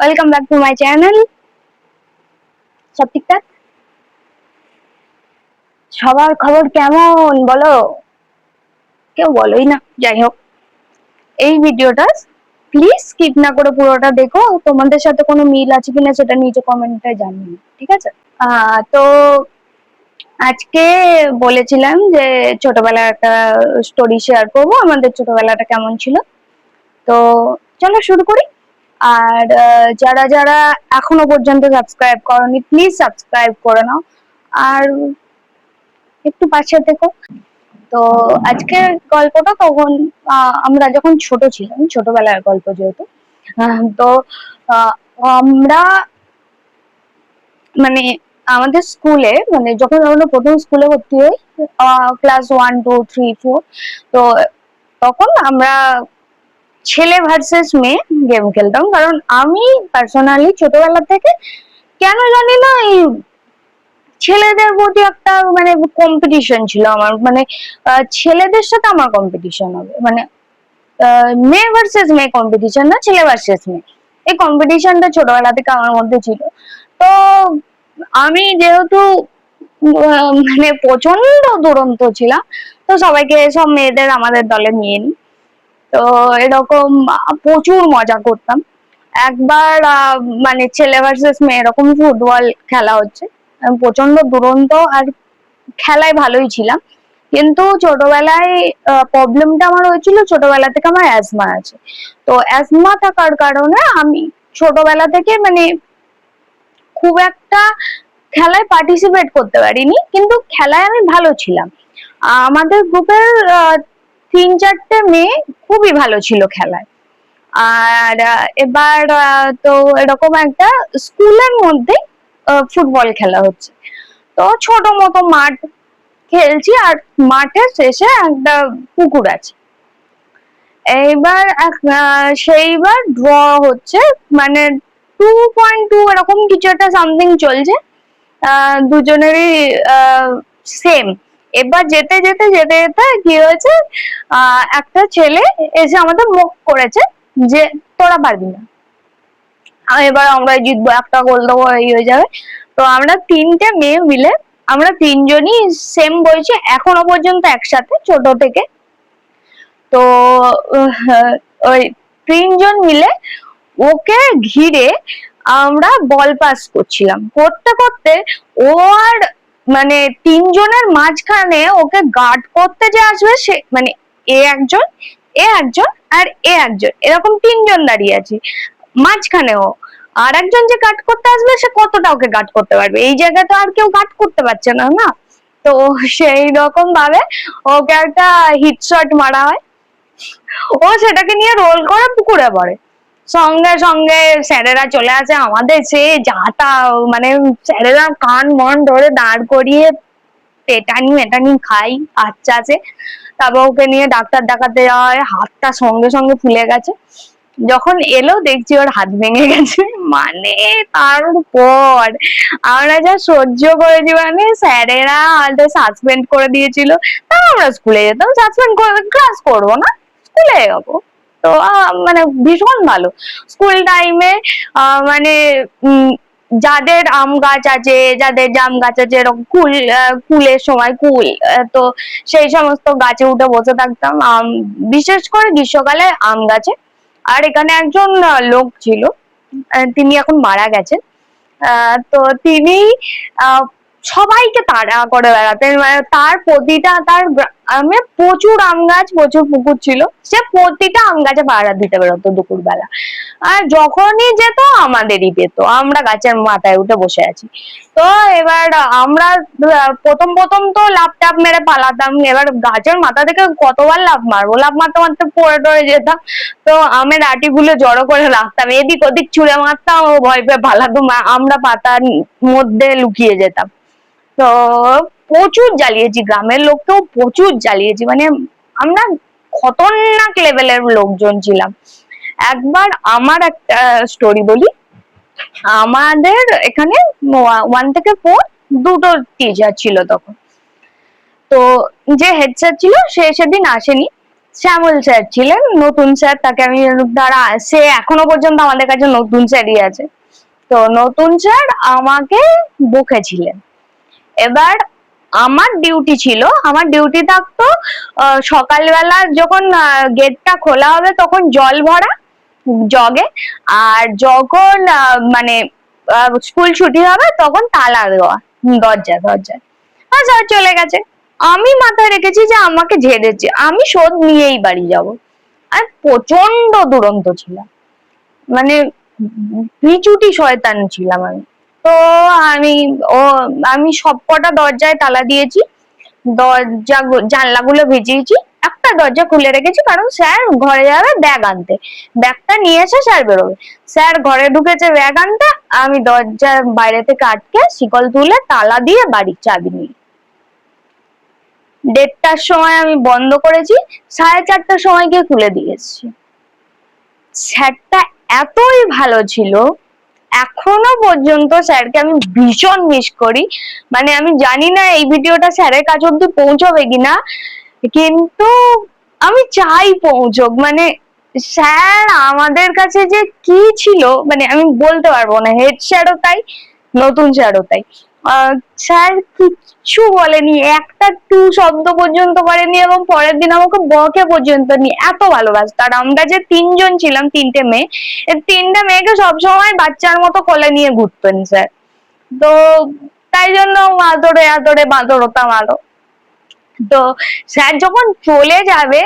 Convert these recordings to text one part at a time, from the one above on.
Welcome back to my channel. সব ঠিকঠাক? সবার খবর কেমন বলো? কেউ বলোই না। যাই হোক, এই ভিডিওটা প্লিজ স্কিপ না করে পুরোটা দেখো। তোমাদের সাথে কোনো মিল আছে কিনা সেটা নিচে কমেন্টে জানিও, ঠিক আছে? তো আজকে বলেছিলাম যে ছোটবেলার একটা স্টোরি শেয়ার করবো, আমাদের ছোটবেলাটা কেমন ছিল। তো চলো শুরু করি। আর যারা যারা এখনো পর্যন্ত সাবস্ক্রাইব করনি প্লিজ সাবস্ক্রাইব করে নাও আর একটু পাশে থেকো। তো আজকের গল্পটা তখন আমরা যখন ছোট ছিলাম, ছোটবেলার গল্প যেহেতু, তো আমরা মানে আমাদের স্কুলে, মানে যখন আমরা প্রথম স্কুলে ভর্তি হই, ক্লাস 1 2 3 4, তো তখন আমরা ছেলে ভার্সেস মেয়ে গেম খেলতাম। কারণ আমি পার্সোনালি ছোটবেলা থেকে কেন জানি না এই ছেলেদের প্রতি একটা মানে কম্পিটিশন ছিল আমার, মানে ছেলেদের সাথে আমার কম্পিটিশন হবে, মানে মেয়ে ভার্সেস মেয়ে কম্পিটিশন না, ছেলে ভার্সেস মেয়ে। এই কম্পিটিশনটা ছোটবেলা থেকে আমার মধ্যে ছিল। তো আমি যেহেতু মানে প্রচন্ড দুরন্ত ছিলাম, তো সবাইকে, সব মেয়েদের আমাদের দলে নিয়ে নিই। তো এরকম প্রচুর মজা করতাম। একবার মানে ছেলে ভার্সেস মেয়ে এরকম ফুটবল খেলা হচ্ছে, আমি প্রচন্ড দুরন্ত আর খেলায় ভালোই ছিলাম, কিন্তু ছোটবেলায় প্রবলেমটা আমার হয়েছিল, ছোটবেলা থেকে আমার অ্যাজমা আছে। তো অ্যাজমা থাকার কারণে আমি ছোটবেলা থেকে মানে খুব একটা খেলায় পার্টিসিপেট করতে পারিনি, কিন্তু খেলায় আমি ভালো ছিলাম। আমাদের গ্রুপের 3 4টে মেয়ে খুবই ভালো ছিল খেলায়। আর এবার তো এরকম একটা স্কুলের মধ্যে ফুটবল খেলা হচ্ছে। তো ছোট মতো মাঠ খেলছি, আর মাঠের শেষে একটা পুকুর আছে। এইবার সেইবার ড্র হচ্ছে, মানে 2.2 এরকম কিছু একটা সামথিং চলছে, দুজনেরই সেম। এবার যেতে যেতে যেতে যেতে কি হয়েছে, একটা ছেলে এসে আমাদের মুখ করেছে যে তোরা পারবি না, এবার আমরা জিতবো, একটা গোল দেবো, এই হয়ে যাবে। তো আমরা 3টে মেয়ে মিলে, আমরা 3জনই সেম বয়সে, এখনো পর্যন্ত একসাথে ছোট থেকে। তো ওই 3জন মিলে ওকে ঘিরে আমরা বল পাস করছিলাম, করতে করতে ও আর মানে 3জনের মাঝখানে ওকে গার্ড করতে যে আসবে, সে মানে এ একজন, এ একজন আর এ একজন, এরকম 3জন দাঁড়িয়ে আছি মাঝখানে। ও আর একজন যে গার্ড করতে আসবে, সে কতটা ওকে গার্ড করতে পারবে, এই জায়গায় তো আর কেউ গার্ড করতে পারছে না না। তো সেই রকম ভাবে ওকে একটা হিট শট মারা হয়, ও সেটাকে নিয়ে রোল করে পুকুরে পড়ে। সঙ্গে সঙ্গে স্যারেরা চলে আসে, আমাদের সে যাতা, মানে স্যারেরা কান মন ধরে দাঁড় করিয়ে পেটানি মেটানি খাই আচ্ছা আছে। তারপর ওকে নিয়ে ডাক্তার দেখাতে যাওয়া হয়, হাতটা সঙ্গে সঙ্গে ফুলে গেছে। যখন এলো দেখছি ওর হাত ভেঙে গেছে। মানে তারপর আমরা যা সহ্য করেছি, মানে স্যারেরা আমাদের সাসপেন্ড করে দিয়েছিল। আমরা স্কুলে যেতাম, সাসপেন্ড করে ক্লাস করবো না, স্কুলে যাবো। তো মানে ভীষণ ভালো স্কুল টাইমে। মানে যাদের আম গাছ আছে, যাদের জাম গাছ আছে, এরকম কুলের সময় কুল, তো সেই সমস্ত গাছে উঠে বসে থাকতাম, বিশেষ করে গ্রীষ্মকালে আম গাছে। আর এখানে একজন লোক ছিল, তিনি এখন মারা গেছেন। তো তিনি সবাইকে তাড়া করে বেড়াতেন, মানে তার প্রতিটা, তার গ্রামে প্রচুর আম গাছ, প্রচুর পুকুর ছিল, সে প্রতিটা আম গাছে পাহারা দিতে বেরোতো দুপুর বেলা। আর যখনই যেত আমাদেরই পেত, আমরা গাছের মাথায় উঠে বসে আছি। তো এবার আমরা প্রথম প্রথম তো লাফ টাপ মেরে পালাতাম, এবার গাছের মাথা থেকে কতবার লাফ মারবো, লাফ মারতে মারতে পড়ে টরে যেতাম। তো আমের আটি গুলো জড়ো করে রাখতাম, এদিক ওদিক ছুঁড়ে মারতাম, ও ভয় পেয়ে পালাতো, আমরা পাতার মধ্যে লুকিয়ে যেতাম। তো প্রচুর জ্বালিয়েছি, গ্রামের লোককেও প্রচুর জ্বালিয়েছি, মানে আমরা খতরনাক লেভেলের লোকজন ছিলাম। একবার আমার একটা স্টোরি বলি। আমাদের এখানে 1 থেকে 4 দুটো টিচার ছিল তখন। তো যে হেড স্যার ছিল সে সেদিন আসেনি, শ্যামল স্যার ছিলেন, নতুন স্যার, তাকে আমি দ্বারা সে এখনো পর্যন্ত আমাদের কাছে নতুন স্যারই আছে। তো নতুন স্যার আমাকে বকেছিলেন। এবার আমার ডিউটি ছিল, আমার ডিউটি থাকতো সকালবেলা যখন গেটটা খোলা হবে তখন জল ভরা জগে, আর যখন মানে স্কুল ছুটি হবে তখন তালা দেওয়া দরজায়। স্যার চলে গেছে, আমি মাথায় রেখেছি যে আমাকে ঝেড়েছে, আমি শোধ নিয়েই বাড়ি যাব। আর প্রচন্ড দুরন্ত ছিলাম, মানে বিচুটি শয়তান ছিলাম আমি। তো আমি ও আমি সবকটা দরজায় তালা দিয়েছি, দরজা জানলাগুলো ভিজিয়েছি, একটা দরজা খুলে রেখেছি কারণ স্যার ঘরে যাবে ব্যাগ আনতে, ব্যাগটা নিয়ে এসে স্যার বেরোবে। স্যার ঘরে ঢুকেছে ব্যাগ আনতে, আমি দরজা বাইরে থেকে আটকে শিকল তুলে তালা দিয়ে বাড়ির চাবি নিই। 1:30টার সময় আমি বন্ধ করেছি, 4:30টার সময় গিয়ে খুলে দিয়েছি। স্যারটা এতই ভালো ছিল, এখনো পর্যন্ত স্যারকে আমি ভীষণ মিস করি। মানে আমি জানি না এই ভিডিওটা স্যারের কাছে অব্দি পৌঁছবে কিনা, কিন্তু আমি চাই পৌঁছক। মানে স্যার আমাদের কাছে যে কি ছিল মানে আমি বলতে পারবো না। হেড স্যারও তাই, নতুন স্যারও তাই। স্যার কিচ্ছু বলেনি, একটা টু শব্দ পর্যন্ত করেনি, এবং পরের দিন আমাকে বকে পর্যন্ত নি, এত ভালোবাসতো। আর আমরা যে 3জন ছিলাম, 3টে মেয়ে, 3টে মেয়েকে সবসময় বাচ্চার মতো কোলে নিয়ে ঘুরতেন স্যার। তো তাই জন্য আদরে আদরে বাঁদর হতাম আরো। তো স্যার যখন চলে যাবে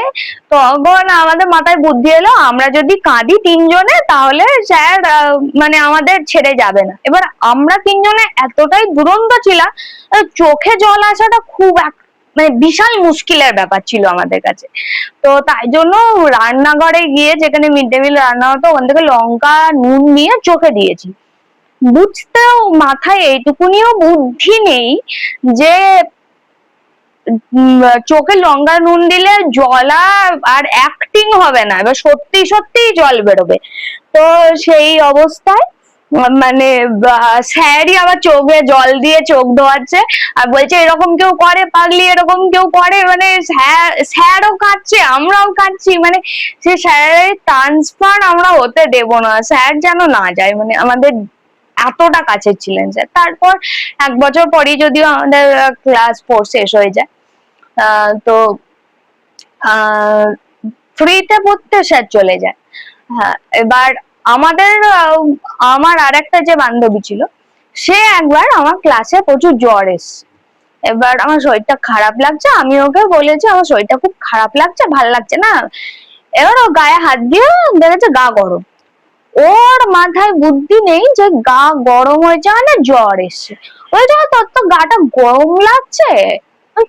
তখন আমাদের মাথায় বুদ্ধি এলো, আমরা যদি কাঁদি 3জনে তাহলে স্যার মানে আমাদের ছেড়ে যাবে না। এবার আমরা 3জনে এতটাই দুরন্ত ছিলাম, চোখে জল আসাটা খুব মানে বিশাল মুশকিলের ব্যাপার ছিল আমাদের কাছে। তো তাই জন্য রান্নাঘরে গিয়ে, যেখানে মিড ডে মিল রান্না হতো, ওখান থেকে লঙ্কা নুন নিয়ে চোখে দিয়েছি। বুঝতেও মাথায় এইটুকুনিও বুদ্ধি নেই যে চোখে লঙ্কা নুন দিলে জলা আর অ্যাক্টিং হবে না, এবার সত্যি সত্যিই জল বেরোবে। তো সেই অবস্থায় মানে স্যারই আবার চোখে জল দিয়ে চোখ ধোয়াচ্ছে আর বলছে এরকম কেউ করে পাগলি, এরকম কেউ করে। মানে স্যারও কাঁদছে, আমরাও কাঁদছি, মানে সে স্যারের ট্রান্সফার আমরা হতে দেব না, স্যার যেন না যায়, মানে আমাদের এতটা কাছে ছিলেন স্যার। তারপর 1 বছর পরই যদিও আমাদের ক্লাস 4 শেষ হয়ে যায়। তো ফ্রিতে পড়তে স্যার চলে যায়। হ্যাঁ, এবার আমাদের আমার আর একটা যে বান্ধবী ছিল, সে একবার আমার ক্লাসে প্রচুর জ্বর এসছে। এবার আমার শরীরটা খারাপ লাগছে, আমি ওকে বলেছি আমার শরীরটা খুব খারাপ লাগছে, ভাল লাগছে না। এবার ও গায়ে হাত দিয়ে দেখেছে গা গরম, ওর মাথায় বুদ্ধি নেই যে গা গরম হয়েছে মানে জ্বর এসছে। ওই জন্য তোর তো গাটা গরম লাগছে,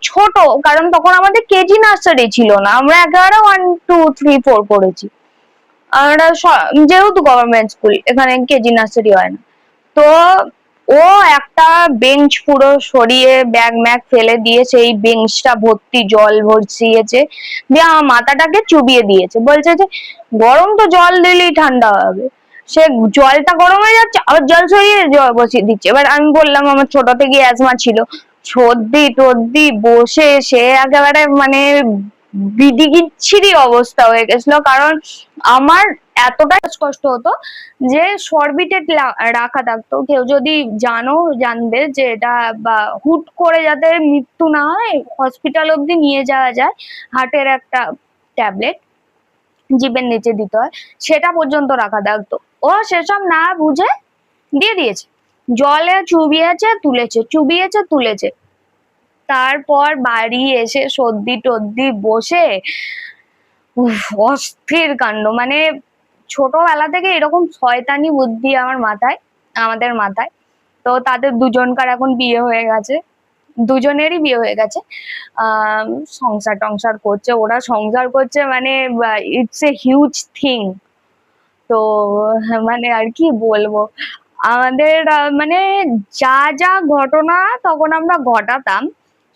ছোট, কারণ তখন আমাদের কেজি নার্সারি ছিল না, আমরা একেবারে 1 2 3 4 পড়েছি। আমরা যেহেতু গভর্নমেন্ট স্কুল, এখানে কেজি নার্সারি হয় না। তো ও একটা বেঞ্চ পুরো সরিয়ে ব্যাগ ম্যাগ ফেলে দিয়ে সেই বেঞ্চটা ভর্তি জল ভরছিয়েছে, দিয়ে আমার মাথাটাকে চুবিয়ে দিয়েছে, বলছে যে গরম তো জল দিলেই ঠান্ডা হবে। সে জলটা গরম হয়ে যাচ্ছে, আবার জল সরিয়ে জল বসিয়ে দিচ্ছে। এবার আমি বললাম আমার ছোট থেকে অ্যাজমা ছিল, সর্দি টর্দি বসে সে একেবারে মানে বিদিকিচ্ছিরি অবস্থা হয়ে গেছিল। কারণ আমার এতটা কষ্ট হতো যে সরবিটেট রাখা থাকতো, কেউ যদি জানবে যে এটা, বা হুট করে যাতে মৃত্যু না হয় হসপিটাল অব্দি নিয়ে যাওয়া যায়, হার্টের একটা ট্যাবলেট জিভের নিচে দিতে হয়, সেটা পর্যন্ত রাখা থাকতো। ও সেসব না বুঝে দিয়ে দিয়েছে, জলে চুবিয়েছে তুলেছে, চুবিয়েছে তুলেছে। তারপর বাড়ি এসে সর্দি টর্দি বসে অস্থির কাণ্ড। মানে ছোটবেলা থেকে এরকম শয়তানি বুদ্ধি আমাদের মাথায়। তো তাদের দুজনকার এখন বিয়ে হয়ে গেছে, দুজনেরই বিয়ে হয়ে গেছে, সংসার টংসার করছে, ওরা সংসার করছে, মানে ইটস এ হিউজ থিং। তো মানে আর কি বলবো, আমাদের মানে যা যা ঘটনা তখন আমরা ঘটাতাম,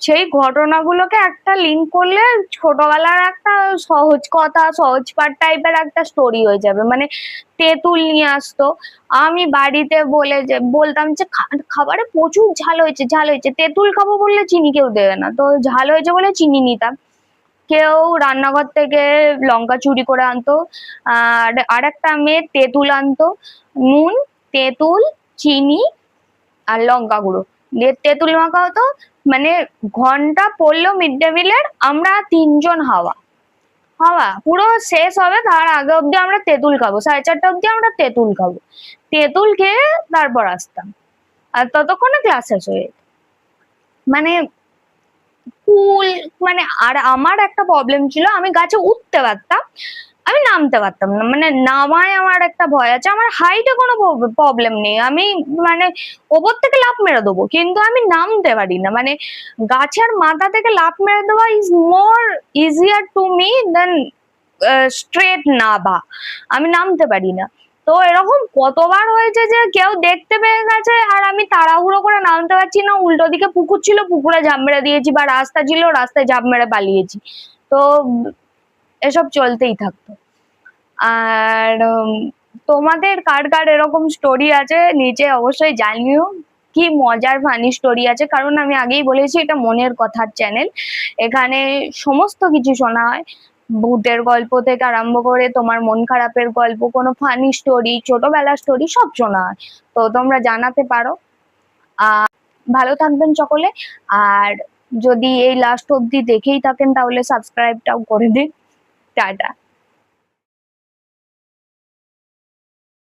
সেই ঘটনাগুলোকে একটা লিঙ্ক করলে ছোটবেলার একটা সহজ কথা, সহজ পাঠ টাইপের একটা স্টোরি হয়ে যাবে। মানে তেঁতুল নিয়ে আসতো, আমি বাড়িতে বলতাম যে খাবারে প্রচুর ঝাল হয়েছে, তেঁতুল খাবো বললে চিনি কেউ দেবে না, তো ঝাল হয়েছে বলে চিনি নিতাম। কেউ রান্নাঘর থেকে লঙ্কা চুরি করে আনতো, আর একটা মেয়ে তেঁতুল আনতো, নুন, তেঁতুল, চিনি আর লঙ্কা গুঁড়ো দিয়ে তেঁতুল মাখা হতো। মানে ঘন্টা পড়লো মিড ডে মিলের, আমরা 3 জন হাওয়া হাওয়া পুরো শেষ হবে তার আগে অব্দি আমরা তেঁতুল খাবো, 4:30 অব্দি আমরা তেঁতুল খাবো, তেঁতুল খেয়ে তারপর আসতাম, আর ততক্ষণে ক্লাস শেষ হয়ে যেত। মানে কুল, মানে আর আমার একটা প্রবলেম ছিল, আমি গাছে উঠতে পারতাম, আমি নামতে পারতাম না, মানে নামায় আমার একটা ভয় আছে। আমার হাইটে কোনো প্রবলেম নেই, আমি মানে ওপর থেকে লাফ মেরে দেবো, কিন্তু আমি নামতে পারি না। মানে গাছের মাথা থেকে লাফ মেরে দেওয়া is more easier to me then straight নাবা, আমি নামতে পারি না। তো এরকম কতবার হয়েছে যে কেউ দেখতে পেয়ে গেছে আর আমি তাড়াহুড়ো করে নামতে পারছি না, উল্টো দিকে পুকুর ছিল, পুকুরে ঝাঁপ মেরে দিয়েছি, বা রাস্তা ছিল, রাস্তায় ঝাঁপ মেরে পালিয়েছি। তো এসব চলতেই থাকতো। আর তোমাদের কার কার এরকম স্টোরি আছে নিচে অবশ্যই জানিও, কি মজার ফানি স্টোরি আছে, কারণ আমি আগেই বলেছি এটা মনের কথার চ্যানেল, এখানে সমস্ত কিছু শোনা হয়, ভূতের গল্প থেকে আরম্ভ করে তোমার মন খারাপের গল্প, কোনো ফানি স্টোরি, ছোটবেলার স্টোরি, সব শোনা হয়। তো তোমরা জানাতে পারো। ভালো থাকবেন সকলে, আর যদি এই লাস্ট অব্দি দেখেই থাকেন তাহলে সাবস্ক্রাইবটাও করে দিন। টাটা।